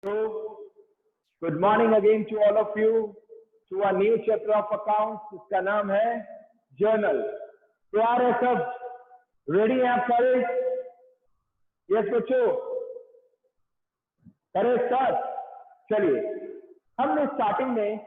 So, good morning again to all of you to a new chapter of accounts जिसका नाम है journal. तैयार है सब? रेडी हैं आप सारे? यस बच्चों, करें स्टार्ट। चलिए, हमने स्टार्टिंग में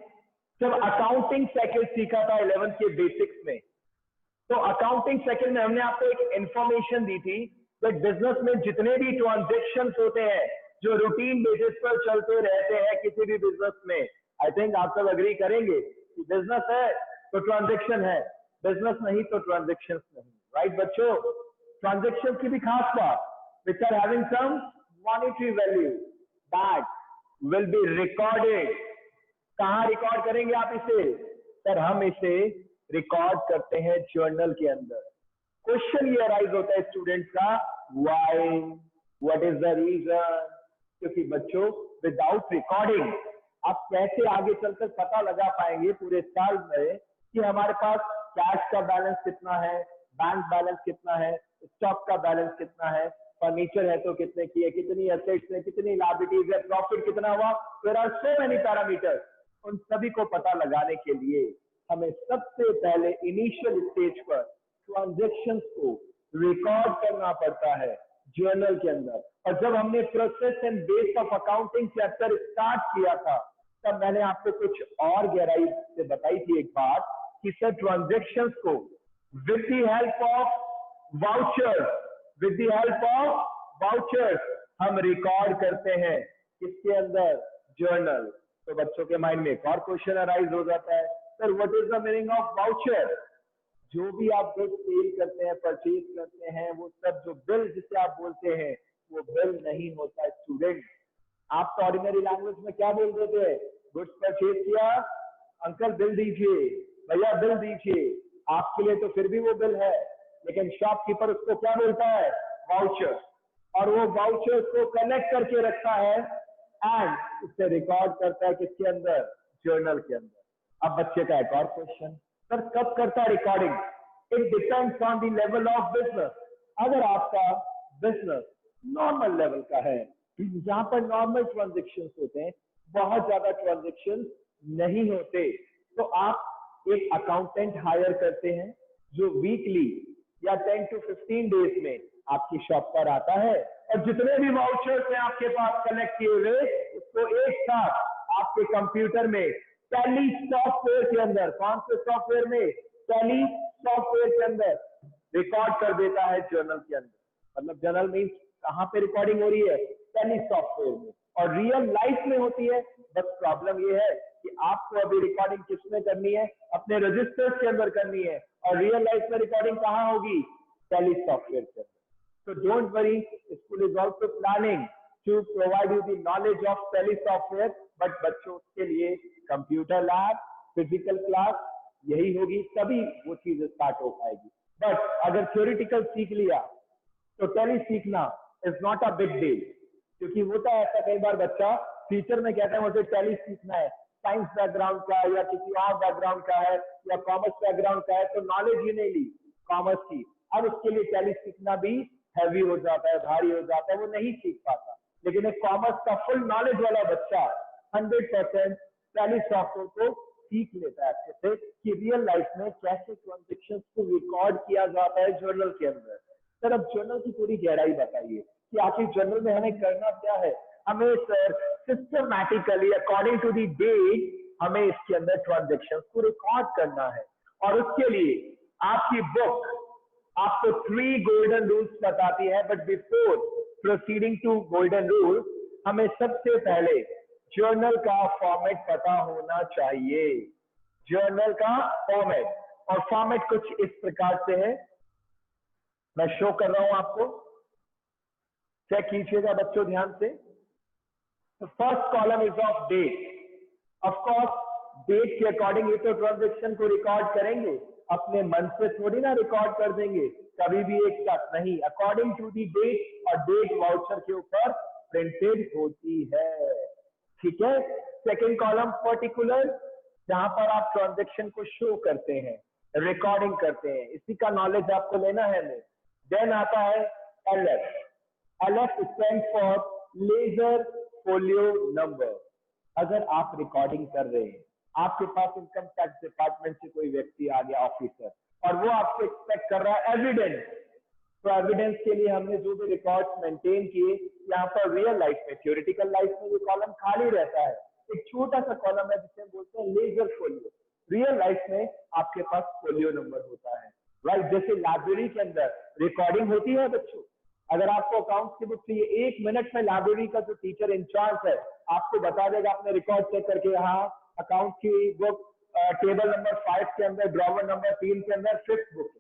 जब अकाउंटिंग साइकिल सीखा था 11th के बेसिक्स में, तो अकाउंटिंग साइकिल में हमने आपको एक इंफॉर्मेशन दी थी कि बिजनेस में जितने भी ट्रांजेक्शन्स होते हैं जो रूटीन बेसिस पर चलते रहते हैं किसी भी बिजनेस में, आई थिंक आप सब अग्री करेंगे कि बिजनेस है तो ट्रांजेक्शन है, बिजनेस नहीं तो ट्रांजेक्शन नहीं, राइट बच्चों? ट्रांजेक्शन की भी खास बात, which are having some monetary value that will be recorded. कहां रिकॉर्ड करेंगे आप इसे? सर हम इसे रिकॉर्ड करते हैं जर्नल के अंदर। क्वेश्चन ये अराइज होता है स्टूडेंट का, why, what is the reason? क्योंकि बच्चों विदाउट रिकॉर्डिंग आप कैसे आगे चलकर पता लगा पाएंगे पूरे साल में कि हमारे पास कैश का बैलेंस कितना है, बैंक बैलेंस कितना है, स्टॉक का बैलेंस कितना है, फर्नीचर है तो कितने की है, कितनी एसेट्स है, कितनी लायबिलिटीज है, प्रॉफिट कितना हुआ। There are so many parameters. उन सभी को पता लगाने के लिए हमें सबसे पहले इनिशियल स्टेज पर ट्रांजैक्शंस को रिकॉर्ड करना पड़ता है जर्नल के अंदर। और जब हमने process and base of accounting chapter start किया था, तब मैंने आपको कुछ और गहराई से बताई थी एक बात कि सर ट्रांजैक्शंस को with the help of vouchers हम रिकॉर्ड करते हैं इसके अंदर जर्नल। तो बच्चों के माइंड में एक और क्वेश्चन अराइज हो जाता है, sir what is the meaning of voucher? जो भी आप गुड्स सेल करते हैं, परचेज करते हैं, वो सब जो बिल जिसे आप बोलते हैं वो बिल नहीं होता है स्टूडेंट। आप तो ऑर्डिनरी लैंग्वेज में क्या बोल देते हैं? गुड्स परचेज किया, अंकल बिल दीजिए, भैया बिल दीजिए। आपके लिए तो फिर भी वो बिल है, लेकिन शॉपकीपर उसको क्या बोलता है? वाउचर। और वो वाउचर को कलेक्ट करके रखता है एंड उसे रिकॉर्ड करता है किसके अंदर? जर्नल के अंदर। अब बच्चे का एक और क्वेश्चन, सर कब करता है recording? It depends on the level of business. अगर आपका बिजनेस नॉर्मल लेवल का है, जहां पर नॉर्मल ट्रांजेक्शन होते हैं, बहुत ज्यादा ट्रांजेक्शन नहीं होते, तो आप एक अकाउंटेंट हायर करते हैं जो वीकली या 10 to 15 डेज में आपकी शॉप पर आता है और जितने भी वाउचर्स हैं आपके पास कलेक्ट किए हुए, उसको एक साथ आपके कंप्यूटर में टैली सॉफ्टवेयर के अंदर, कौन से सॉफ्टवेयर में? टैली सॉफ्टवेयर के अंदर रिकॉर्ड कर देता है जर्नल के अंदर। मतलब जर्नल मीन्स कहां पे रिकॉर्डिंग हो रही है? टैली सॉफ्टवेयर में। और रियल लाइफ में होती है। बस प्रॉब्लम ये है कि आपको अभी रिकॉर्डिंग किसमें करनी है? अपने रजिस्टर्स के अंदर करनी है। और रियल लाइफ में रिकॉर्डिंग कहां होगी? टैली सॉफ्टवेयर के अंदर। So don't worry, school is also planning to provide you the knowledge of Tally software, but बच्चों के लिए कंप्यूटर लैब, फिजिकल क्लास यही होगी, तभी वो चीज स्टार्ट हो पाएगी। बट अगर थ्योरेटिकल सीख लिया तो टैली सीखना is not a big deal, क्योंकि होता है ऐसा कई बार बच्चा फ्यूचर में कहता है मुझे टैली सीखना है, साइंस बैकग्राउंड का या किसी और बैकग्राउंड का है या कॉमर्स बैकग्राउंड का है, तो नॉलेज ही नहीं ली कॉमर्स की, अब उसके लिए टैली सीखना भी हैवी हो जाता है, भारी हो जाता है, वो नहीं सीख पाता। लेकिन एक कॉमर्स का फुल नॉलेज वाला बच्चा 100% टैली सॉफ्टवेयर को सीख लेता है अच्छे से कि रियल लाइफ में कैसे ट्रांजेक्शंस को रिकॉर्ड किया जाता है जर्नल के अंदर। सर अब जर्नल की पूरी गहराई बताइए कि आखिर जर्नल में हमें करना क्या है? हमें sir systematically according to the date हमें इसके अंदर ट्रांजेक्शंस को रिकॉर्ड करना है। और उसके लिए आपकी बुक आपको 3 गोल्डन रूल्स बताती है। But before proceeding to golden rules, हमें सबसे पहले जर्नल का फॉर्मेट पता होना चाहिए। जर्नल का फॉर्मेट, और फॉर्मेट कुछ इस प्रकार से है, मैं शो कर रहा हूं आपको, चेक कीजिएगा बच्चों ध्यान से। First column is of date. Of course date के अकॉर्डिंग ये तो ट्रांजेक्शन को रिकॉर्ड करेंगे, अपने मन से थोड़ी ना रिकॉर्ड कर देंगे, कभी भी एक साथ नहीं, अकॉर्डिंग टू दी डेट, और डेट वाउचर के ऊपर प्रिंटेड होती है। ठीक है। सेकेंड कॉलम पर्टिकुलर, जहां पर आप ट्रांजेक्शन को शो करते हैं, रिकॉर्डिंग करते हैं, इसी का नॉलेज आपको लेना है। देन आता है LF। LF stand for ledger folio number. अगर आप रिकॉर्डिंग कर रहे हैं, आपके पास इनकम टैक्स डिपार्टमेंट से कोई व्यक्ति आ गया ऑफिसर, और वो आपसे एक्सपेक्ट कर रहा है एविडेंस, तो एविडेंस के लिए हमने जो भी रिकॉर्ड्स मेंटेन किए, यहाँ पर रियल लाइफ में, थ्योरेटिकल लाइफ में ये कॉलम खाली रहता है, एक छोटा सा कॉलम है जिसे हम बोलते हैं लेजर फोलियो। रियल लाइफ में आपके पास फोलियो नंबर होता है, राइट। जैसे लाइब्रेरी के अंदर रिकॉर्डिंग होती है बच्चों, अगर आपको अकाउंट्स की बुक चाहिए, 1 मिनट में लाइब्रेरी का जो टीचर इंचार्ज है आपको बता देगा अपने रिकॉर्ड चेक करके, हाँ अकाउंट की बुक टेबल नंबर 5 के अंदर, ड्रॉवर नंबर 3 के अंदर 5th book,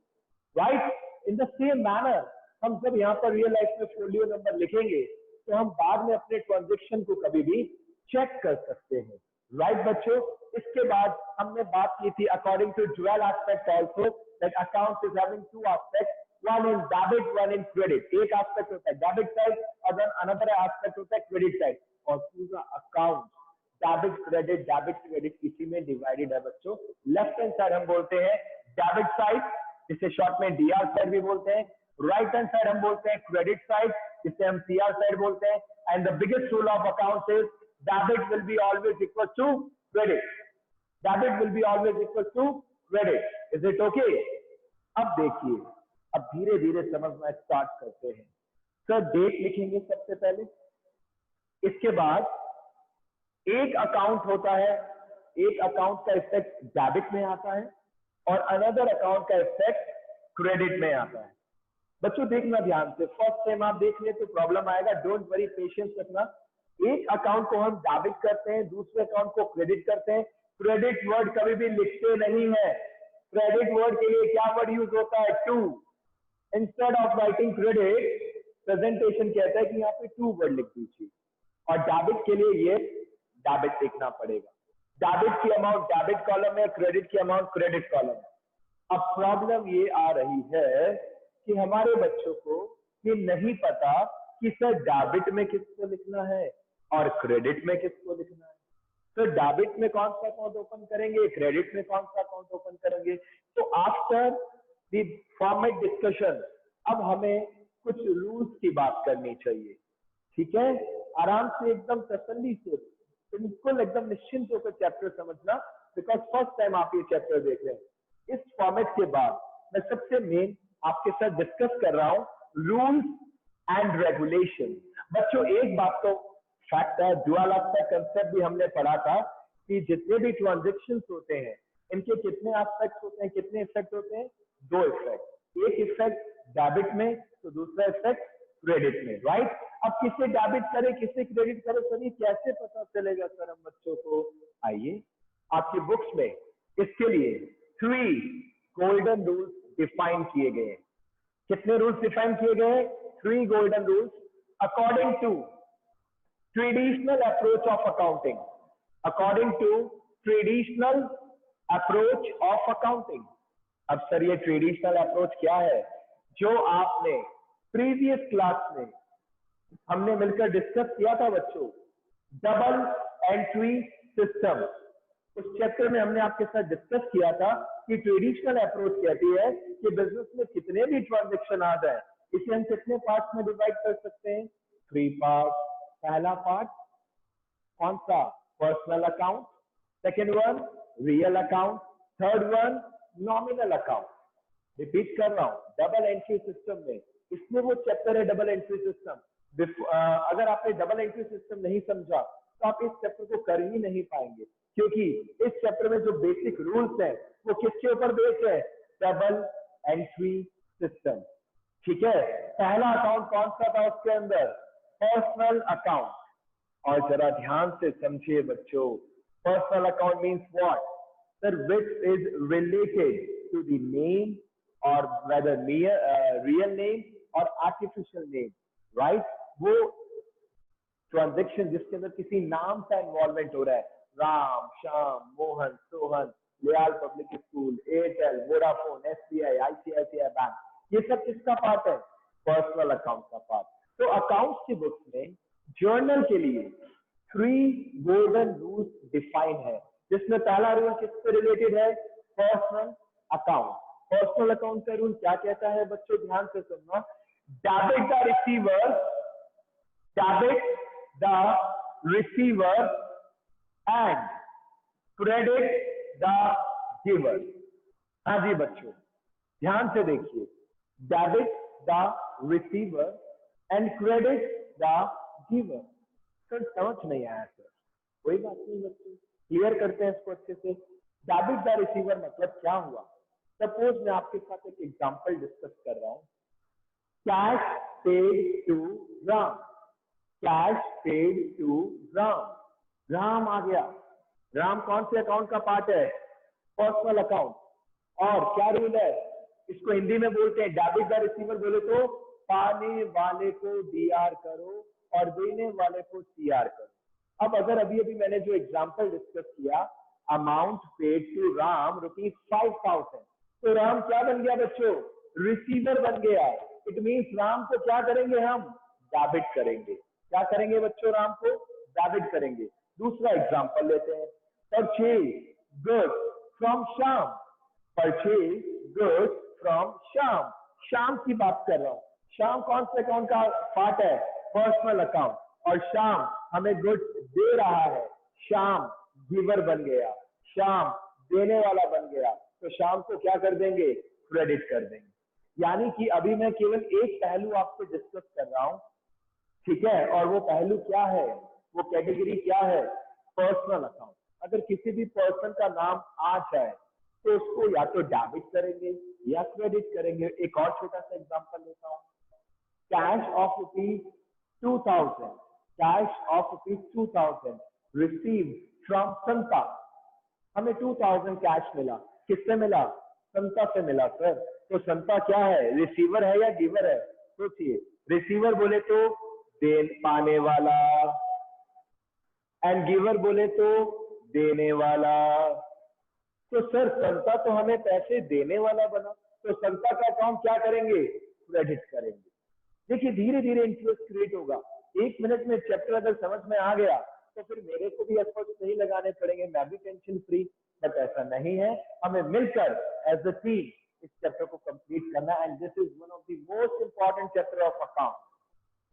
right. In the same manner हम जब यहाँ पर रियल लाइफ में फोलियो नंबर लिखेंगे तो हम बाद में अपने ट्रांजेक्शन को कभी भी चेक कर सकते हैं, राइट बच्चों। इसके बाद हमने बात की थी according to dual aspect also, that account is having 2 aspect, one in debit, one in credit। एक एस्पेक्ट होता है डेबिट साइड और देन अनदर एस्पेक्ट होता है क्रेडिट साइड, और पूरा अकाउंट डेबिट क्रेडिट इसी में डिवाइडेड है बच्चों। लेफ्ट हैंड साइड हम बोलते हैं डेबिट साइड, जिसे शॉर्ट में डीआर साइड भी बोलते हैं, राइट हैंड साइड हम बोलते हैं क्रेडिट साइड, जिसे हम सीआर साइड बोलते हैं। And the biggest rule of accounts is debit will be always equal to credit, debit will be always equal to credit. Is it okay? अब देखिए, अब धीरे धीरे समझना स्टार्ट करते हैं। सर डेट लिखेंगे सबसे पहले, इसके बाद एक अकाउंट होता है, एक अकाउंट का इफेक्ट डेबिट में आता है और अनदर अकाउंट का इफेक्ट क्रेडिट में आता है। बच्चों देखना ध्यान से, फर्स्ट टाइम आप देख ले तो प्रॉब्लम आएगा, डोंट वरी, पेशेंस रखना। एक अकाउंट को हम डेबिट करते हैं, दूसरे अकाउंट को क्रेडिट करते हैं। क्रेडिट वर्ड कभी भी लिखते नहीं है, क्रेडिट वर्ड के लिए क्या वर्ड यूज होता है? Two. Instead of writing credit, presentation कहता है कि यहाँ पे 2 वर्ड लिख दीजिए, और डेबिट के लिए ये डेबिट लिखना पड़ेगा। डेबिट की अमाउंट डेबिट कॉलम में, क्रेडिट की अमाउंट क्रेडिट कॉलम में। अब प्रॉब्लम ये आ रही है कि हमारे बच्चों को ये नहीं पता कि सर डेबिट में किसको लिखना है और क्रेडिट में किसको लिखना है। तो डेबिट में कौन सा अकाउंट ओपन करेंगे, क्रेडिट में कौन सा अकाउंट ओपन करेंगे। तो आफ्टर द फॉर्मेट डिस्कशन अब हमें कुछ रूल्स की बात करनी चाहिए, ठीक है। आराम से एकदम तसल्ली से बिल्कुल एकदम निश्चिंत होकर चैप्टर समझना, बिकॉज फर्स्ट टाइम आप ये चैप्टर देख रहे हैं। इस फॉर्मेट के बाद मैं सबसे मेन आपके साथ डिस्कस कर रहा हूं रूल्स एंड रेगुलेशन। बच्चों एक बात तो फैक्ट है, ड्यूअल एस्पेक्ट कंसेप्ट भी हमने पढ़ा था कि जितने भी ट्रांजेक्शंस होते हैं इनके कितने एस्पेक्ट्स होते हैं, कितने इफेक्ट होते हैं? 2 इफेक्ट, एक इफेक्ट डेबिट में तो दूसरा इफेक्ट क्रेडिट में, राइट। अब किसे डेबिट करें किसे क्रेडिट करें सर, ये कैसे पता चलेगा सर हम बच्चों को? आइए आपकी बुक्स में इसके लिए 3 गोल्डन रूल्स डिफाइन किए गए हैं। कितने रूल्स डिफाइन किए गए? 3 golden rules according to traditional approach of accounting, according to traditional approach of accounting. अब सर ये ट्रेडिशनल अप्रोच क्या है? जो आपने प्रीवियस क्लास में हमने मिलकर डिस्कस किया था बच्चों, डबल एंट्री सिस्टम। उस चैप्टर में हमने आपके साथ डिस्कस किया था कि ट्रेडिशनल अप्रोच कहती है कि बिजनेस में कितने भी ट्रांजेक्शन आ जाए इसे हम कितने पार्ट्स में डिवाइड कर सकते हैं? 3 पार्ट। पहला पार्ट कौन सा? Personal account, second one real account, third one nominal account. Repeat कर रहा हूं, डबल एंट्री सिस्टम में, इसमें वो चैप्टर है डबल एंट्री सिस्टम। अगर आपने डबल एंट्री सिस्टम नहीं समझा तो आप इस चैप्टर को कर ही नहीं पाएंगे, क्योंकि इस चैप्टर में जो बेसिक रूल्स है वो किसके ऊपर बेस्ड है? डबल एंट्री सिस्टम, ठीक है। पहला अकाउंट कौन सा था उसके अंदर? Personal account. और जरा ध्यान से समझिए बच्चों, personal account means what? Sir which is related to the name और वेदर रियल नेम और आर्टिफिशियल नेम, राइट। वो ट्रांजेक्शन जिसके अंदर किसी नाम का इन्वॉल्वमेंट हो रहा है, राम, श्याम, मोहन, सोहन, लियाल public school, Airtel, Vodafone, SBI, ICICI bank, ये सब किसका पार्ट है? पर्सनल अकाउंट का पार्ट। तो अकाउंट्स की बुक्स में जर्नल के लिए 3 गोल्डन रूल्स डिफाइन है, जिसमें पहला रूल किससे रिलेटेड है? Personal account. पर्सनल अकाउंट का रूल क्या कहता है बच्चों? ध्यान से सुनना। Debit the receiver, debit the receiver and credit the giver. हाँ जी बच्चों, ध्यान से देखिए, debit the receiver and credit the giver. Sir समझ नहीं आया सर, कोई बात नहीं बच्चों, क्लियर करते हैं इसको अच्छे से। डेबिट द रिसीवर मतलब क्या हुआ? सपोज मैं आपके साथ एक एग्जांपल डिस्कस कर रहा हूं। Cash paid to Ram, cash paid to Ram, Ram आ गया। राम कौन से अकाउंट का पार्ट है? Personal account. और क्या रूल है? इसको हिंदी में बोलते हैं डेबिट द रिसीवर, बोले तो पाने वाले को डीआर करो और देने वाले को सीआर करो। अब अगर अभी अभी मैंने जो एग्जांपल डिस्कस किया, अमाउंट पेड टू राम ₹5,000, तो राम क्या बन गया बच्चों? रिसीवर बन गया। इट मींस राम को क्या करेंगे हम? डेबिट करेंगे। क्या करेंगे बच्चों? राम को डेबिट करेंगे। दूसरा एग्जांपल लेते हैं, purchase goods from Shyam, purchase goods from Shyam, Shyam की बात कर रहा हूं। श्याम कौन से अकाउंट का पार्ट है? Personal account. और श्याम हमें गुड्स दे रहा है, श्याम गिवर बन गया, श्याम देने वाला बन गया, तो श्याम को क्या कर देंगे? क्रेडिट कर देंगे। यानी कि अभी मैं केवल एक पहलू आपसे डिस्कस कर रहा हूं, ठीक है, और वो पहलू क्या है, वो कैटेगरी क्या है? Personal account. अगर किसी भी पर्सन का नाम आ जाए तो उसको या तो डेबिट करेंगे या क्रेडिट करेंगे। एक और छोटा सा एग्जांपल लेता हूं, cash of ₹2,000, cash of ₹2,000 receive from Santa. हमें 2,000 कैश मिला, किससे मिला? संता से मिला सर। तो संता क्या है? रिसीवर है या गिवर है? सोचिए, रिसीवर बोले तो पाने वाला, एंड गिवर बोले तो देने वाला। तो सर संता तो हमें पैसे देने वाला बना, तो संता का अकाउंट क्या करेंगे? क्रेडिट करेंगे। देखिए धीरे धीरे इंटरेस्ट क्रिएट होगा। एक मिनट में चैप्टर अगर समझ में आ गया तो फिर मेरे को भी एफर्ट्स नहीं लगाने पड़ेंगे, मैं भी टेंशन फ्री। बट ऐसा नहीं है, हमें मिलकर एज अ टीम इस चैप्टर को कंप्लीट करना, and this is one of the most important chapter of account.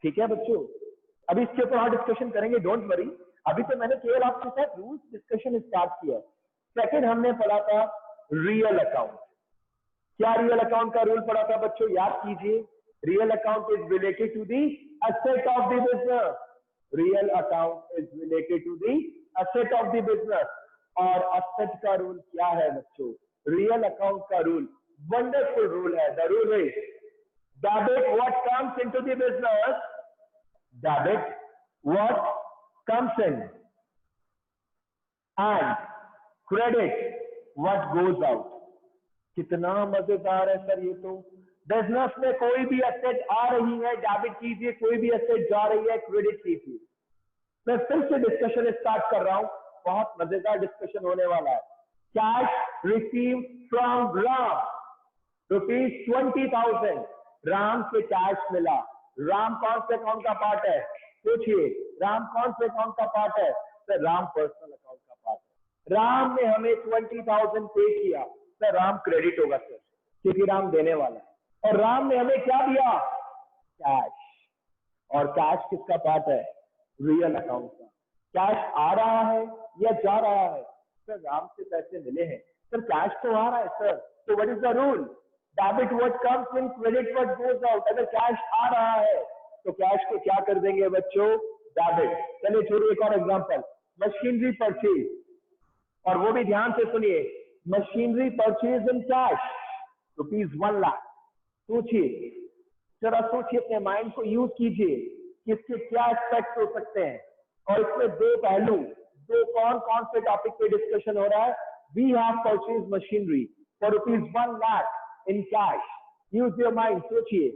ठीक है बच्चों, अभी इसके ऊपर और डिस्कशन करेंगे, डोंट वरी। अभी तो मैंने केवल आपके साथ रूल्स डिस्कशन स्टार्ट किया। सेकंड हमने पढ़ा था रियल अकाउंट। क्या रियल अकाउंट का रूल पढ़ा था बच्चों? याद कीजिए, real account is related to the asset of the business. Real account is related to the asset of the business. और एसेट का रूल क्या है बच्चों? रियल अकाउंट का रूल वंडरफुल रूल है। The rule is debit what comes into the business, debit what comes in, and credit what goes out. कितना मजेदार है सर ये तो। बिजनेस में कोई भी एसेट आ रही है डेबिट कीजिए, कोई भी एसेट जा रही है क्रेडिट कीजिए। मैं फिर से डिस्कशन स्टार्ट कर रहा हूं, बहुत मजेदार डिस्कशन होने वाला है। Cash receive from Ram ₹20,000, Ram से कैश मिला। राम कौन से अकाउंट का पार्ट है? सोचिए, राम कौन से अकाउंट का पार्ट है? सर राम पर्सनल अकाउंट का पार्ट है। राम ने हमें 20,000 पे किया, सर राम क्रेडिट होगा सर, क्योंकि राम देने वाला है। और राम ने हमें क्या दिया? कैश। और कैश किसका पार्ट है? रियल अकाउंट का। कैश आ रहा है या जा रहा है? सर राम से पैसे मिले हैं, सर कैश तो आ रहा है सर। तो what is the rule? Debit what comes in, credit what goes out. अगर कैश आ रहा है तो कैश को क्या कर देंगे बच्चों? डेबिट। चलिए छोड़िए, एक और एग्जांपल, मशीनरी परचेज, और वो भी ध्यान से सुनिए, machinery purchase in cash ₹1 lakh. सोचिए, जरा सोचिए, अपने माइंड को यूज कीजिए कि इसके क्या एस्पेक्ट हो सकते हैं। और इसमें दो पहलू, दो कौन कौन से टॉपिक पे डिस्कशन हो रहा है? We have purchase machinery for ₹1 lakh in cash. Use your mind, सोचिए।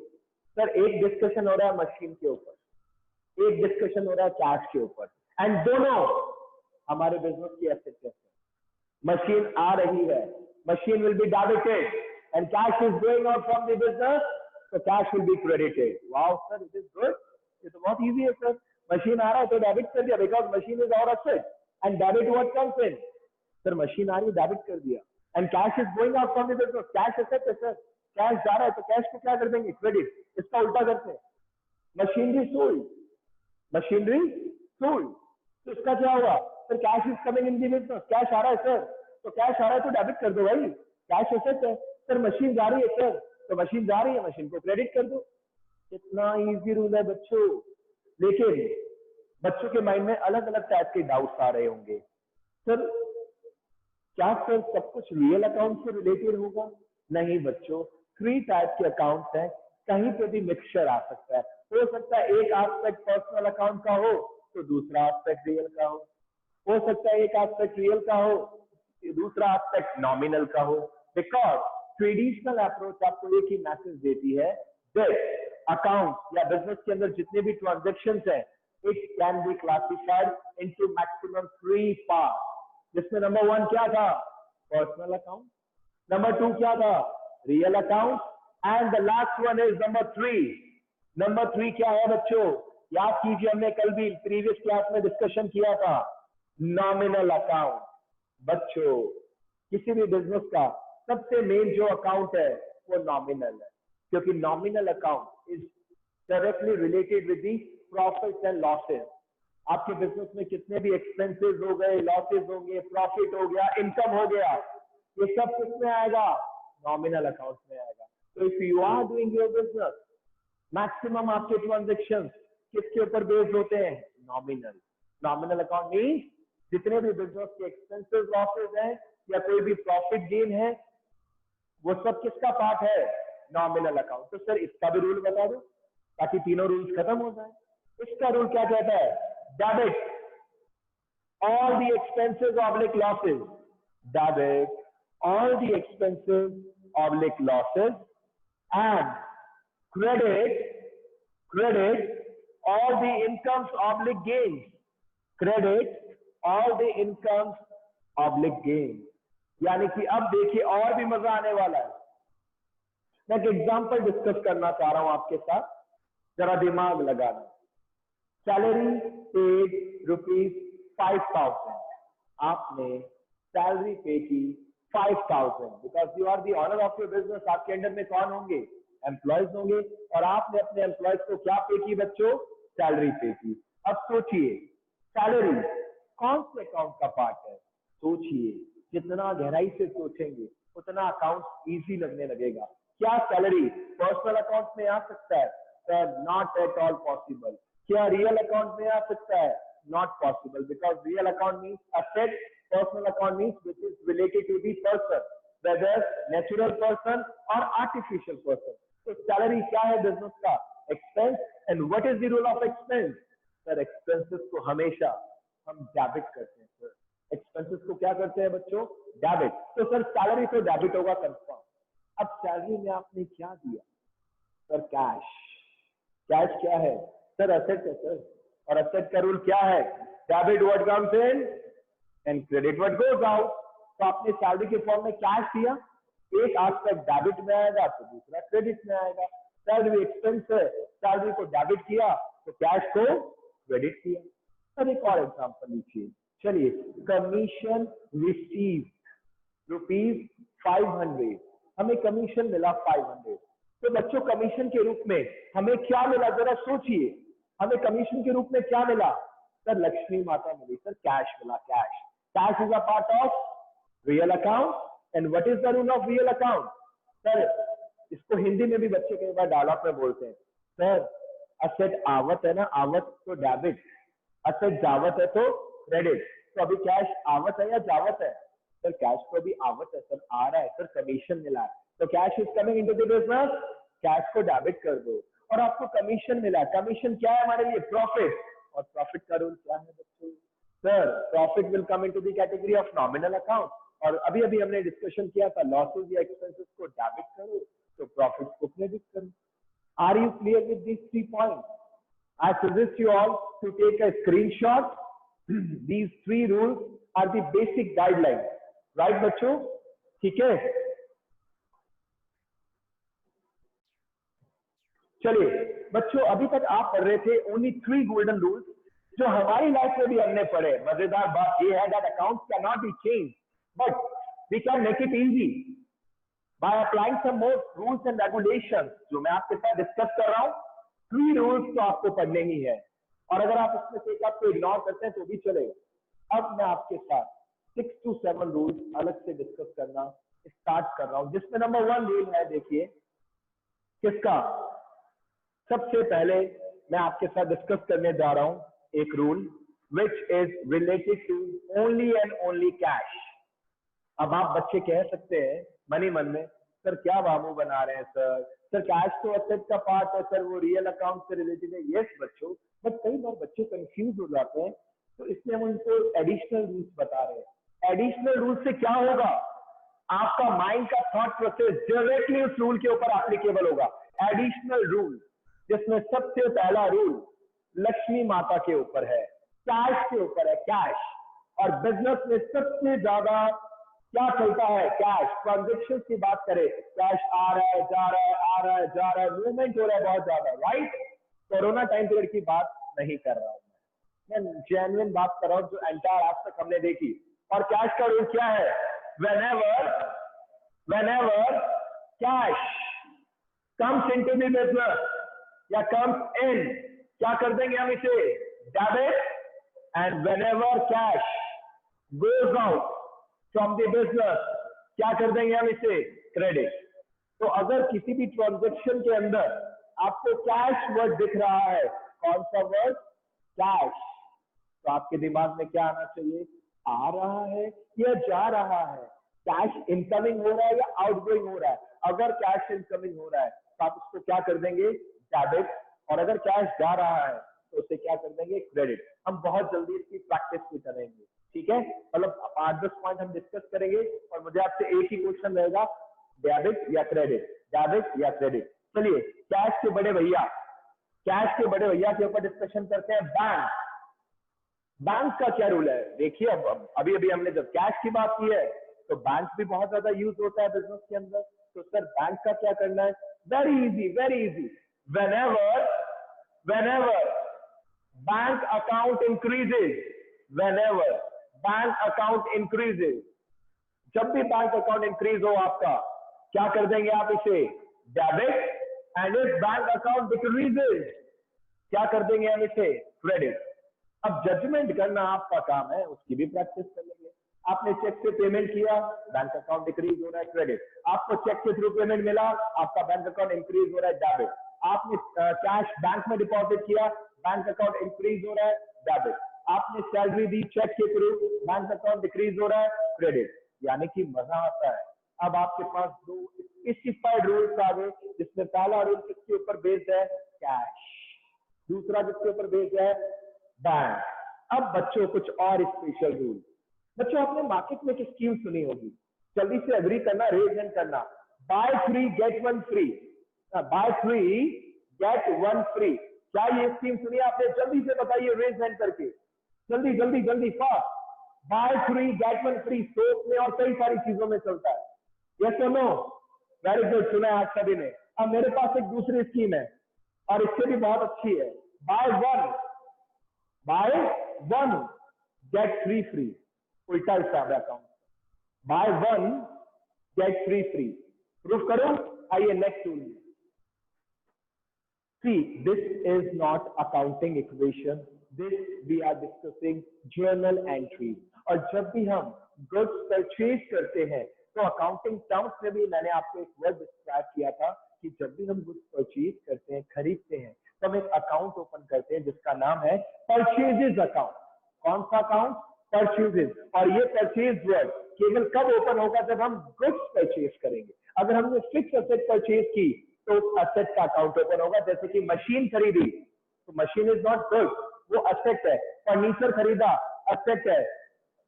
सर एक डिस्कशन हो रहा है मशीन के ऊपर, एक डिस्कशन हो रहा है कैश के ऊपर, एंड दोनों हमारे बिजनेस की एसेट है। मशीन आ रही है, machine will be debited and cash is going out from the business, so cash will be credited. Wow sir, it is good. ये तो बहुत easy है sir। मशीन आ रहा है तो डेबिट कर दिया, because machine is our asset, and debit what comes in? Sir machine आ रही है, डेबिट कर दिया, and cash is going out from the business, cash asset है सर, कैश जा रहा है तो कैश को क्या कर देंगे? क्रेडिट। इसका उल्टा करते हैं, मशीनरी सोल्ड, मशीनरी सोल्ड, तो इसका क्या हुआ sir? Cash is coming in the business, cash आ रहा है सर, तो कैश आ रहा है तो डेबिट कर दो भाई, कैश एसेट है। सर मशीन जा रही है सर, तो मशीन जा रही है, मशीन को क्रेडिट कर दो। इतना इजी रूल है बच्चों। लेकिन बच्चों के माइंड में अलग अलग टाइप के डाउट्स आ रहे होंगे, सर क्या सर सब कुछ रियल अकाउंट से रिलेटेड होगा? नहीं बच्चों, 3 टाइप के अकाउंट्स हैं, कहीं पे भी मिक्सचर आ सकता है। हो सकता है एक एस्पेक्ट पर्सनल अकाउंट का हो तो दूसरा एस्पेक्ट रियल का हो सकता है एक एस्पेक्ट रियल का हो, दूसरा एस्पेक्ट नॉमिनल का हो। बिकॉज ट्रेडिशनल अप्रोच आपको एक ही मैसेज देती है, दैट अकाउंट या बिजनेस के अंदर जितने भी ट्रांजेक्शंस हैं, it can be classified into maximum 3 part, जिसमें नंबर 1 क्या था? पर्सनल अकाउंट, नंबर 2 क्या था? Real account, and the last one is number 3। Number 3 क्या है बच्चों? याद कीजिए, हमने कल भी प्रीवियस क्लास में डिस्कशन किया था, नॉमिनल अकाउंट। बच्चों किसी भी बिजनेस का सबसे मेन जो अकाउंट है वो नॉमिनल है, क्योंकि nominal account is directly related with the profit and losses. आपके बिजनेस में कितने भी एक्सपेंसेस हो गए, लॉसेस होंगे, प्रॉफिट हो गया, इनकम हो गया, ये सब किसमें आएगा? नॉमिनल अकाउंट में आएगा। तो if you are doing your business, maximum आपके ट्रांजेक्शन किसके ऊपर बेस्ड होते हैं? नॉमिनल। नॉमिनल अकाउंट मींस जितने भी बिजनेस के एक्सपेंसेस लॉसेस हैं या कोई भी प्रॉफिट गेन है, वो सब किसका पार्ट है? Nominal account. तो सर इसका भी रूल बता दो ताकि तीनों रूल्स खत्म हो जाए। इसका रूल क्या कहता है? Debit all the expenses oblique losses, debit all the expenses oblique losses, and credit all the incomes oblique gains, credit all the incomes oblique gains। यानी कि अब देखिए और भी मजा आने वाला है। मैं एक एग्जांपल डिस्कस करना चाह रहा हूं आपके साथ, जरा दिमाग लगाना। सैलरी पेड ₹5,000, आपने सैलरी पे की 5,000 because you are the owner of your business. आपके अंडर में कौन होंगे? एम्प्लॉयज होंगे, और आपने अपने एम्प्लॉयज को क्या पे की बच्चों? सैलरी पे की। अब सोचिए सैलरी कौन से अकाउंट का पार्ट है? सोचिए, जितना गहराई से सोचेंगे उतना अकाउंट इजी लगने लगेगा। क्या सैलरी पर्सनल अकाउंट में आ सकता है? Sir not at all possible. क्या रियल अकाउंट में आ सकता है? Not possible, because real account means asset, personal account means which is related to the person, whether natural person or artificial person. So salary क्या है business का? Expense, and what is the rule of expense? Sir expenses को हमेशा हम debit करते हैं। Sir expenses को क्या करते हैं बच्चों? डेबिट। तो सर सैलरी तो डेबिट होगा कंफर्म। अब सैलरी में आपने क्या दिया? Sir cash. कैश क्या है? सर एसेट है सर, और एसेट का रूल क्या है? Debit what comes in and credit what goes out. तो आपने सैलरी के फॉर्म में कैश दिया, एक एस्पेक्ट डेबिट में आएगा तो दूसरा क्रेडिट में आएगा। सैलरी एक्सपेंस है, सैलरी को डेबिट किया तो कैश को क्रेडिट किया। सर एक और एग्जांपल लीजिए, चलिए कमीशन रिसीव ₹500, हमें कमीशन मिला 500। तो बच्चों कमीशन के रूप में हमें क्या मिला? जरा सोचिए, हमें कमीशन के रूप में क्या मिला? सर लक्ष्मी माता मिली। सर कैश मिला। Cash, cash is a part of real account. And what is the rule of real account? Sir इसको हिंदी में भी बच्चे कई बार डायलॉग में बोलते हैं, सर असेट आवत है ना, आवत तो डेबिट, असेट जावत है तो क्रेडिट। तो अभी कैश आवत है या जावत है? सर कैश तो अभी आवत है सर, आ रहा है सर, कमीशन मिला है। तो cash is coming into the business, cash को डेबिट कर दो। और आपको कमीशन मिला, कमीशन क्या है हमारे लिए? प्रॉफिट। और प्रॉफिट का रूल क्या है बच्चों? Sir profit will come into the category of nominal account. और अभी अभी हमने डिस्कशन किया था, लॉसेस या एक्सपेंसेस को डेबिट करो तो प्रॉफिट को क्रेडिट करो। Are you clear with this 3 points? I suggest you all to take a screenshot. These 3 rules are the basic guideline, right बच्चों? ठीक है, चलिए बच्चों अभी तक आप पढ़ रहे थे ओनली 3 गोल्डन रूल्स, जो हमारी लाइफ में भी हमने पढ़े। मजेदार बात ये है that accounts can not be change, but we can make it easy by applying some more rules and regulations, जो मैं आपके साथ डिस्कस कर रहा हूं। 3 रूल्स तो आपको पढ़ने ही है, और अगर आप इसमें से एक आपको इग्नोर करते हैं तो भी चलेगा। अब मैं आपके साथ 6 to 7 रूल्स अलग से डिस्कस करना स्टार्ट कर रहा हूं, जिसमें नंबर 1 रूल है, देखिए किसका। सबसे पहले मैं आपके साथ डिस्कस करने जा रहा हूं एक rule which is related to only and only cash. अब आप बच्चे कह सकते हैं मनी मन में, सर क्या बाबू बना रहे हैं सर कैश तो एसेट का पार्ट है सर, वो रियल अकाउंट से रिलेटेड है। यस बच्चों, बट कई बार बच्चे कंफ्यूज हो जाते हैं, तो इसलिए हम उनको एडिशनल रूल्स बता रहे हैं। एडिशनल रूल से क्या होगा, आपका माइंड का थॉट प्रोसेस डायरेक्टली उस रूल के ऊपर एप्लीकेबल होगा। एडिशनल रूल, जिसमें सबसे पहला रूल लक्ष्मी माता के ऊपर है, कैश के ऊपर है, कैश। और बिजनेस में सबसे ज्यादा क्या चलता है, कैश। ट्रांजेक्शन की बात करें, कैश आ रहा है, जा रहा है, आ रहा है, जा रहा है, मूवमेंट हो रहा है बहुत ज्यादा, राइट। कोरोना टाइम पीरियड की बात नहीं कर रहा हूं मैं जेन्युइन बात कर रहा हूं जो एंटायर आज तक हमने देखी। और कैश का रूल क्या है, whenever cash comes into the business या comes in, क्या कर देंगे हम इसे, debit. And whenever cash goes out from the business, क्या कर देंगे हम इसे, क्रेडिट। तो अगर किसी भी ट्रांजेक्शन के अंदर आपको कैश वर्ड दिख रहा है, कौन सा वर्ड, कैश, तो आपके दिमाग में क्या आना चाहिए, आ रहा है या जा रहा है, कैश इनकमिंग हो रहा है या आउटगोइंग हो रहा है। अगर कैश इनकमिंग हो रहा है तो आप उसको क्या कर देंगे, डेबिट। और अगर कैश जा रहा है तो उसे क्या कर देंगे, क्रेडिट। हम बहुत जल्दी इसकी प्रैक्टिस भी करेंगे, ठीक है। मतलब 8-10 पॉइंट हम डिस्कस करेंगे और मुझे आपसे एक ही क्वेश्चन रहेगा, डेबिट या क्रेडिट, डेबिट या क्रेडिट। चलिए कैश के बड़े भैया, कैश के बड़े भैया के ऊपर डिस्कशन करते हैं। बैंक, बैंक का क्या रूल है, देखिए अब अभी अभी हमने जब कैश की बात की है तो बैंक भी बहुत ज्यादा यूज होता है बिजनेस के अंदर। तो सर बैंक का क्या करना है, very easy, very easy. whenever bank account increases, whenever bank account increases, जब भी बैंक अकाउंट इंक्रीज हो आपका, क्या कर देंगे आप इसे, debit. And if bank account decreases, क्या कर देंगे हम इसे, क्रेडिट। अब जजमेंट करना आपका काम है, उसकी भी प्रैक्टिस कर लेंगे। आपने चेक से पेमेंट किया, बैंक अकाउंट डिक्रीज हो रहा है, क्रेडिट। आपको चेक के थ्रू पेमेंट मिला, आपका बैंक अकाउंट इंक्रीज हो रहा है, डेबिट। आपने कैश बैंक में डिपॉजिट किया, बैंक अकाउंट इंक्रीज हो रहा है, डेबिट। आपने सैलरी दी चेक के थ्रू, बैंक अकाउंट डिक्रीज हो रहा है, क्रेडिट। यानी कि मजा आता है। अब आपके पास दो स्पेसिफाइड रूल्स आ गए, जिसमें पहला रूल किसके ऊपर बेस्ड है, कैश। दूसरा किसके ऊपर बेस्ड है, बैंक। अब बच्चों कुछ और स्पेशल रूल। बच्चों आपने मार्केट में की स्कीम सुनी होगी, जल्दी से एग्री करना, रेज हैंड करना। Buy 3 get 1 free, buy 3 get 1 free. क्या ये स्कीम सुनी आपने, जल्दी से बताइए रेज हैंड करके, जल्दी जल्दी जल्दी, fast. Buy 3 get 1 free soap में और कई सारी चीजों में चलता है, यस और नो, वेरी गुड, सुना है आज सभी ने। अब मेरे पास एक दूसरी स्कीम है और इससे भी बहुत अच्छी है, बाय 1 गेट 3 फ्री, उल्टा हिसाब है account, buy 1 get 3 free. Proof करो, आइए next rule. See, this is not accounting equation. This we are discussing journal entries. और जब भी हम goods purchase करते हैं तो अकाउंटिंग टर्म्स में भी मैंने आपको एक वर्ड डिस्क्राइब किया था कि जब भी हम goods purchase करते हैं, खरीदते हैं, तो हम एक अकाउंट ओपन करते हैं जिसका नाम है परचेजेस अकाउंट। कौन सा अकाउंट, परचेजेस। और ये परचेज वर्ड केवल कब ओपन होगा, जब हम गुड्स परचेज करेंगे। अगर हमने फिक्स एसेट परचेज की तो एसेट का अकाउंट ओपन होगा। जैसे कि मशीन खरीदी तो मशीन इज नॉट गुड, वो एसेट है। फर्नीचर खरीदा, एसेट है।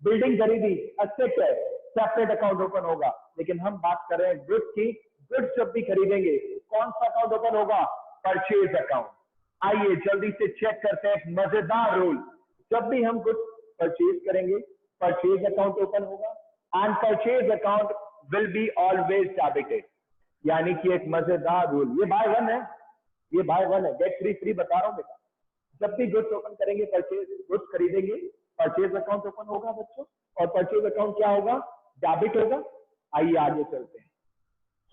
बिल्डिंग खरीदी, एसेट है, सेपरेट अकाउंट ओपन होगा। लेकिन हम बात कर रहे हैं गुड्स की। गुड्स जब भी खरीदेंगे कौन सा अकाउंट ओपन होगा, परचेज अकाउंट। आइए जल्दी से चेक करते हैं एक मजेदार रूल। जब भी हम गुड्स परचेज करेंगे, परचेज अकाउंट ओपन होगा and purchase account will be always debited. यानी कि एक मजेदार रूल, ये बाय 1 है, ये बाय 1 है, गेट 3 फ्री बता रहा हूं बेटा। जब भी गुड्स ओपन करेंगे, परचेज गुड्स खरीदेंगे, परचेज अकाउंट ओपन होगा बच्चों, और परचेज अकाउंट क्या होगा, डेबिट होगा। आइए आगे चलते हैं।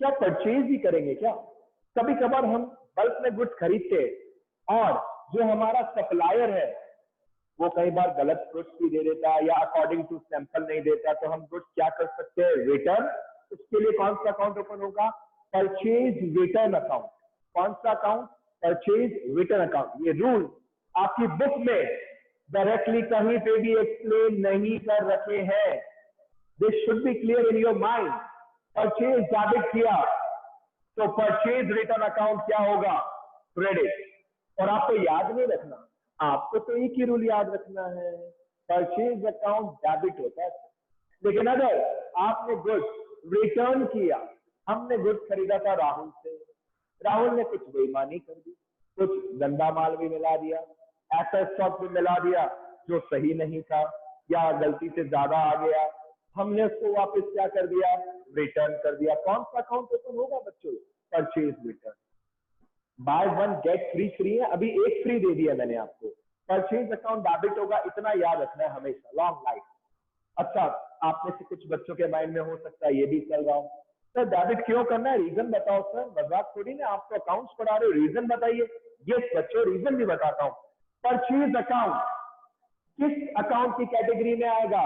क्या परचेज ही करेंगे क्या, कभी कभार हम बल्क में गुड्स खरीदते हैं और जो हमारा सप्लायर है वो कई बार गलत गुड्स भी दे देता है या अकॉर्डिंग टू सैंपल नहीं देता, तो हम गुड्स क्या कर सकते हैं, रिटर्न। उसके लिए कौन सा अकाउंट ओपन होगा, परचेज रिटर्न अकाउंट। कौन सा अकाउंट, परचेज रिटर्न अकाउंट। ये रूल आपकी बुक में डायरेक्टली कहीं पे भी एक्सप्लेन नहीं कर रखे हैं। This should be clear in your mind. Purchase debit किया तो परचेज रिटर्न अकाउंट क्या होगा, क्रेडिट। और आपको याद नहीं रखना, आपको तो एक ही रूल याद रखना है, परचेज अकाउंट डेबिट होता है। लेकिन अगर आपने गुड्स रिटर्न किया, हमने गुड्स खरीदा था राहुल से, राहुल ने कुछ बेईमानी कर दी, कुछ गंदा माल भी मिला दिया, ऐसा स्टॉक भी मिला दिया जो सही नहीं था या गलती से ज्यादा आ गया, हमने उसको वापस क्या कर दिया, रिटर्न कर दिया। कौन सा अकाउंट ओपन होगा बच्चों, purchase return. Bye one get free free है, अभी एक फ्री दे दिया मैंने आपको। परचेज अकाउंट डेबिट होगा, इतना याद रखना है हमेशा, लॉन्ग लाइफ। अच्छा, आप में से कुछ बच्चों के माइंड में हो सकता है ये भी चल रहा हो, सर डेबिट क्यों करना है, रीजन बताओ सर। मजाक थोड़ी ना, आप तो अकाउंट्स पढ़ा रहे हो, रीजन बताइए। यस बच्चों, रीजन भी बताता हूँ। परचेज अकाउंट किस अकाउंट की कैटेगरी में आएगा,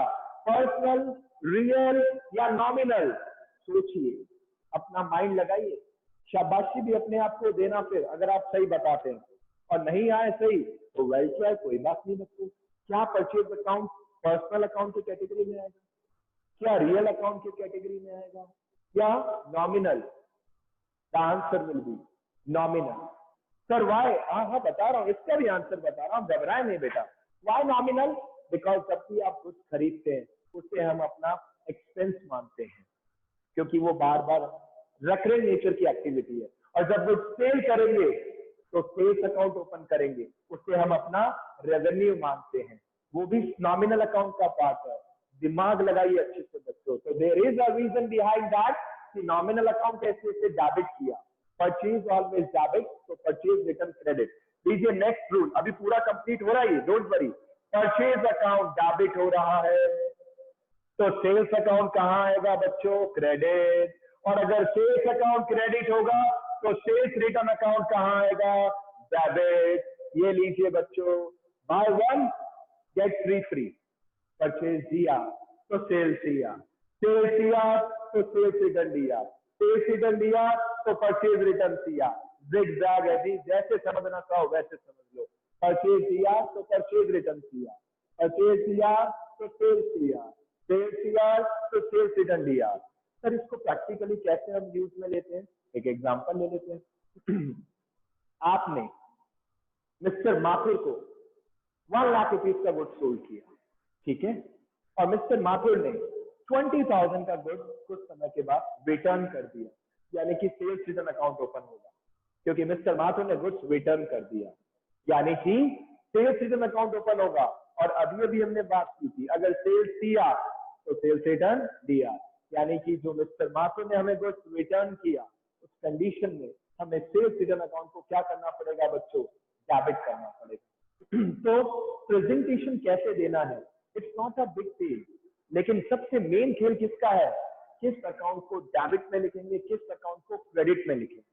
पर्सनल, रियल या नॉमिनल। सोचिए, अपना माइंड लगाइए, शाबाशी भी अपने आप को देना फिर अगर आप सही बताते हैं, और नहीं आए सही तो वेल ट्राई, कोई बात नहीं बच्चों। क्या परचेज अकाउंट पर्सनल अकाउंट की कैटेगरी में आएगा, क्या रियल अकाउंट की कैटेगरी में आएगा, या nominal. The answer will be nominal. Sir why, हाँ बता रहा हूँ, इसका भी आंसर बता रहा हूँ, घबराए नहीं बेटा। वाई नॉमिनल, बिकॉज जब भी आप कुछ खरीदते हैं उससे हम अपना एक्सपेंस मानते हैं, क्योंकि वो बार बार रेकरिंग नेचर की एक्टिविटी है। और जब वो सेल करेंगे तो सेल्स अकाउंट ओपन करेंगे, उससे हम अपना रेवेन्यू मानते हैं, वो भी नॉमिनल अकाउंट का पार्ट है। दिमाग लगाइए अच्छे से बच्चों। तो there is a reason behind that कि नॉमिनल अकाउंट कैसे से डेबिट किया, परचेज ऑलवेज डेबिट, तो परचेज रिटर्न क्रेडिट। लीजिए नेक्स्ट रूल, अभी पूरा कंप्लीट हो रहा है, don't worry. Purchase account debit हो रहा है तो सेल्स अकाउंट कहां आएगा बच्चों, क्रेडिट। और अगर सेल्स अकाउंट क्रेडिट होगा तो सेल्स रिटर्न अकाउंट कहां आएगा, डेबिट। ये लीजिए बच्चों, bye one get free free. Purchase दिया तो सेल्स दिया, सेल्स दिया तो सेल्स रिटर्न दिया, सेल्स रिटर्न दिया तो परचेज रिटर्न दिया। जिगजैग है जी, जैसे समझना चाहो वैसे समझ लो। परचेज दिया तो परचेज रिटर्न दिया, परचेज दिया तो सेल्स दिया, सेल्स दिया तो सेल्स रिटर्न दिया। सर इसको प्रैक्टिकली कैसे हम यूज में लेते हैं, एक एग्जांपल ले लेते हैं। आपने मिस्टर माथुर को 1 लाख रुपीज का गुड सोल्ड किया, ठीक है, और मिस्टर माथुर ने 20,000 का गुड कुछ समय के बाद रिटर्न कर दिया, यानी कि सेल्स रिटर्न अकाउंट ओपन होगा, क्योंकि मिस्टर माथुर ने गुड्स रिटर्न कर दिया, यानी कि सेल्स रिटर्न अकाउंट ओपन होगा। और अभी अभी हमने बात की थी, अगर सेल्स दिया तो सेल्स रिटर्न दिया, यानी कि जो मिस्टर माथुर ने हमें गुड्स रिटर्न किया, उस कंडीशन में हमें सेल्स रिटर्न अकाउंट को क्या करना पड़ेगा बच्चों, डेबिट करना पड़ेगा। तो प्रेजेंटेशन कैसे देना है, it's not a big deal, लेकिन सबसे मेन खेल किसका है, किस अकाउंट को डेबिट में लिखेंगे, किस अकाउंट को क्रेडिट में लिखेंगे,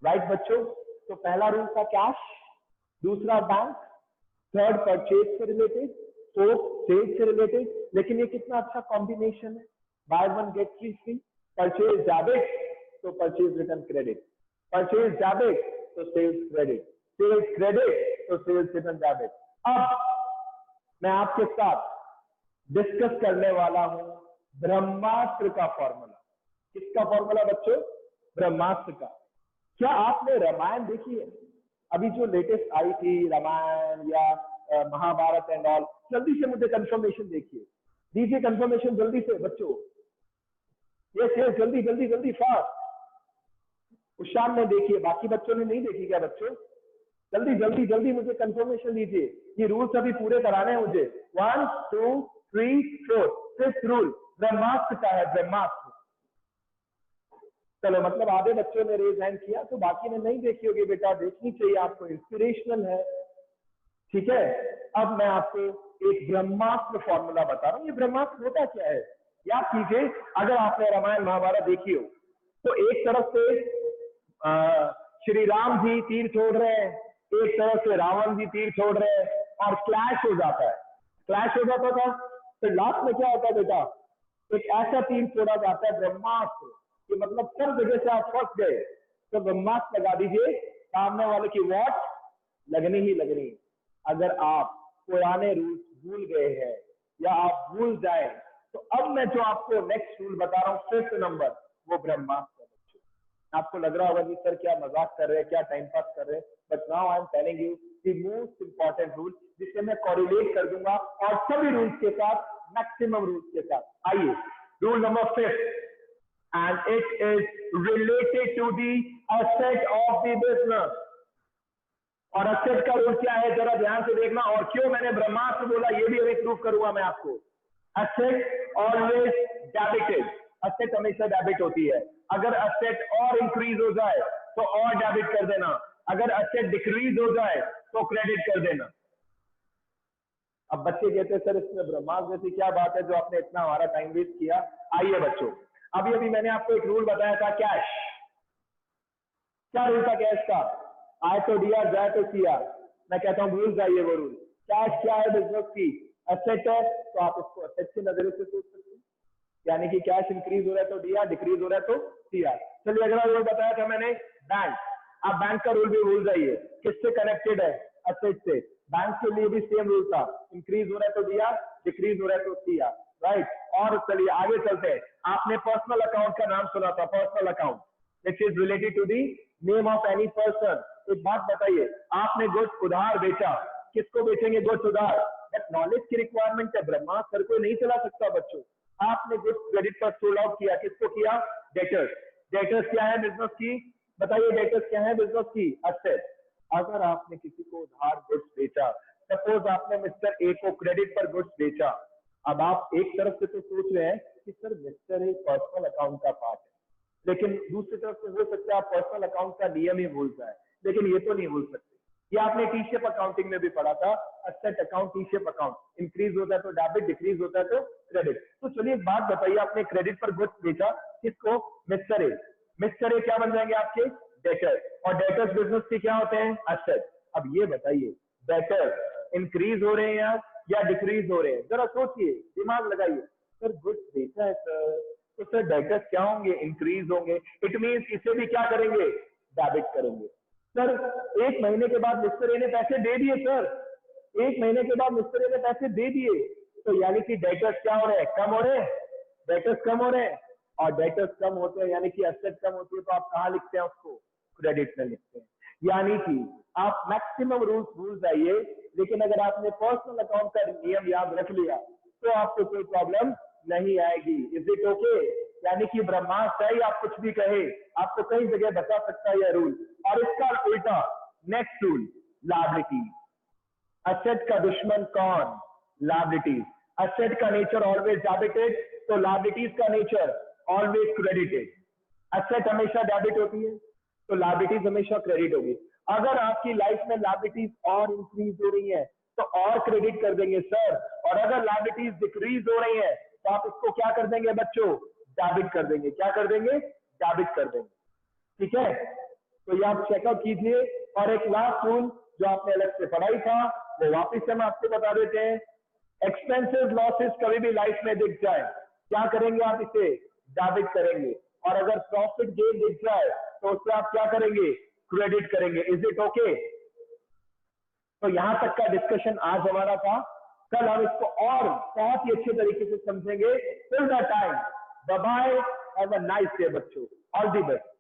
राइट बच्चों। तो पहला रूल था कैश, दूसरा बैंक, थर्ड परचेज से रिलेटेड, फोर्थ सेल्स से रिलेटेड। लेकिन ये कितना अच्छा कॉम्बिनेशन है, buy one get free free. Purchase debit तो purchase return credit, purchase debit तो सेल्स क्रेडिट, सेल्स क्रेडिट तो सेल्स रिटर्न डेबिट। अब मैं आपके साथ डिस्कस करने वाला हूं ब्रह्मास्त्र का फॉर्मूला। किसका फॉर्मूला बच्चों, ब्रह्मास्त्र का। क्या आपने रामायण देखी है, अभी जो लेटेस्ट आई थी रामायण या महाभारत एंड ऑल, जल्दी से मुझे कंफर्मेशन देखिए, दीजिए कंफर्मेशन जल्दी से बच्चों। यस यस, जल्दी जल्दी जल्दी फास्ट। उशान ने देखी है, बाकी बच्चों ने नहीं देखी क्या बच्चों, जल्दी जल्दी जल्दी मुझे कंफर्मेशन दीजिए। ये रूल्स अभी पूरे कराने हैं मुझे। 1 2 3 4, फिफ्थ रूल ब्रह्मास्त्र का है, ब्रह्मास्त्र। चलो, मतलब आधे बच्चों ने रेज हैंड किया, तो बाकी ने नहीं देखी होगी बेटा, देखनी चाहिए आपको, इंस्पिरेशनल है, ठीक है। अब मैं आपको एक ब्रह्मास्त्र फॉर्मूला बता रहा हूं। ये ब्रह्मास्त्र होता क्या है, याद कीजिए, अगर आपने रामायण महाभारत देखी हो तो एक तरफ से श्री राम जी तीर छोड़ रहे हैं, एक तरफ से रावण जी तीर छोड़ रहे हैं और क्लैश हो जाता है, क्लैश हो जाता था। फिर लास्ट में क्या होता है बेटा, एक ऐसा तीर छोड़ा जाता है ब्रह्मास्त्र कि मतलब सब जगह से आप फंस गए तो ब्रह्मास्त्र लगा दीजिए, सामने वाले की वॉच लगनी ही लगनी। अगर आप पुराने रूल्स भूल गए हैं या आप भूल जाए तो अब मैं जो आपको नेक्स्ट रूल बता रहा हूँ 5th नंबर, वो ब्रह्मास्त्र। आपको लग रहा होगा कि सर क्या मजाक कर रहे हैं, क्या टाइम पास कर रहे हैं, but now I am telling you the most important rule, जिससे मैं कोरिलेट कर दूंगा और सभी रूल्स के साथ, मैक्सिमम रूल्स के साथ। आइए rule number 5th, and it is related to the asset of the business। और asset का रूल क्या है जरा ध्यान से देखना, और क्यों मैंने ब्रह्मास्त्र बोला ये भी अभी प्रूव करूंगा मैं आपको। asset always debited, asset हमेशा डेबिट होती है। अगर asset और इंक्रीज हो जाए तो और डेबिट कर देना, अगर asset डिक्रीज हो जाए तो क्रेडिट कर देना। अब बच्चे कहते हैं सर इसमें ब्रह्मास्त्र जैसी क्या बात है जो आपने इतना हमारा टाइम वेस्ट किया। आइए बच्चों, अभी अभी मैंने आपको एक रूल बताया था कैश, क्या रूल था कैश का, आए तो डीआर जाए तो सीआर। मैं कहता हूं भूल जाइए वो रूल। कैश क्या है, बिजनेस की एसेट है, तो आप इसको एसेट की नजर से सोच सकते हैं, यानी कि कैश इंक्रीज हो रहा है तो डीआर, डिक्रीज हो रहा है तो सीआर। चलिए अगला रूल बताया था मैंने बैंक। आप बैंक का रूल भी भूल जाइए, किससे कनेक्टेड है, एसेट से। बैंक के लिए भी सेम रूल था, इंक्रीज हो रहा है तो डीआर, डिक्रीज हो रहा है तो सीआर, राइट। और चलिए आगे चलते हैं। आपने पर्सनल अकाउंट का नाम सुना था, personal account which is related to the name of any person. एक बात बताइए, आपने गुड्स उधार बेचा, किसको बेचेंगे गुड्स उधार, बट नॉलेज की रिक्वायरमेंट है, ब्रह्मास्त्र हर कोई नहीं चला सकता बच्चों। आपने गुड्स क्रेडिट पर सोल्ड आउट किया, किसको किया, डेटर्स। डेटर्स क्या है बिजनेस की, बताइए डेटर्स क्या है बिजनेस की, एसेट। अगर आपने किसी को उधार गुड्स बेचा, सपोज आपने मिस्टर ए को क्रेडिट पर गुड्स बेचा, अब आप एक तरफ से तो सोच रहे हैं कि sir mister A personal account का पार्ट है, लेकिन दूसरी तरफ से हो सकता है आप पर्सनल अकाउंट का नियम ही भूल जाए, लेकिन ये तो नहीं भूल सकते। ये आपने टी शेप अकाउंटिंग में भी पढ़ा था, asset account, T shape account, increase होता है तो डेबिट, डिक्रीज होता है तो क्रेडिट। तो चलिए एक बात बताइए, आपने क्रेडिट पर गुड्स बेचा, किसको, मिस्टर ए। मिस्टर ए क्या बन जाएंगे आपके, डेटर, और डेटर्स बिजनेस के क्या होते हैं, एसेट। अब ये बताइए डेटर इंक्रीज हो रहे हैं या डिक्रीज हो रहे हैं, जरा सोचिए, दिमाग लगाइए। सर गुड्स बेचा है सर, तो सर डेटर्स क्या होंगे, इंक्रीज होंगे। इट मींस इसे भी क्या करेंगे, डेबिट करेंगे। सर एक महीने के बाद मिस्टर ए ने पैसे दे दिए, सर एक महीने के बाद मिस्टर ए ने पैसे दे दिए, तो यानी कि डेटर्स क्या हो रहे हैं, कम हो रहे हैं, डेटर्स कम हो रहे हैं, और डेटर्स कम होते हैं यानी कि एसेट कम होती है, तो आप कहाँ लिखते हैं उसको, क्रेडिट में लिखते हैं। यानी कि आप मैक्सिमम रूल्स भूल जाइए, लेकिन अगर आपने पर्सनल अकाउंट का नियम याद रख लिया तो आपको कोई प्रॉब्लम नहीं आएगी। Is it okay? यानी कि ब्रह्मास्त्र है या आप कुछ भी कहे, आपको कई जगह बता सकता है यह रूल। और इसका उल्टा नेक्स्ट रूल, लायबिलिटी। एसेट का दुश्मन कौन, लायबिलिटीज। एसेट का नेचर ऑलवेज डेबिटेड, तो लायबिलिटीज का नेचर ऑलवेज क्रेडिटेड। एसेट हमेशा डेबिट होती है तो लायबिलिटीज हमेशा क्रेडिट होगी। अगर आपकी लाइफ में लायबिलिटीज और इंक्रीज हो रही है तो और क्रेडिट कर देंगे सर, और अगर लायबिलिटीज डिक्रीज हो रही है तो आप इसको क्या कर देंगे बच्चों, डेबिट कर देंगे। क्या कर देंगे, डेबिट कर देंगे। ठीक है, तो ये आप चेकआउट कीजिए। और एक लास्ट रूल जो आपने अलग से पढ़ाई था वो वापिस हम आपको बता देते हैं। एक्सपेंसेस लॉसेस कभी भी लाइफ में दिख जाए, क्या करेंगे आप, इसे डेबिट करेंगे। और अगर प्रॉफिट गेन दिख जाए तो उससे आप क्या करेंगे, क्रेडिट करेंगे। Is it okay? तो यहां तक का डिस्कशन आज हमारा था। कल हम इसको और बहुत ही अच्छे तरीके से समझेंगे। Till that time, bye bye, have a nice day बच्चों, ऑल द बेस्ट।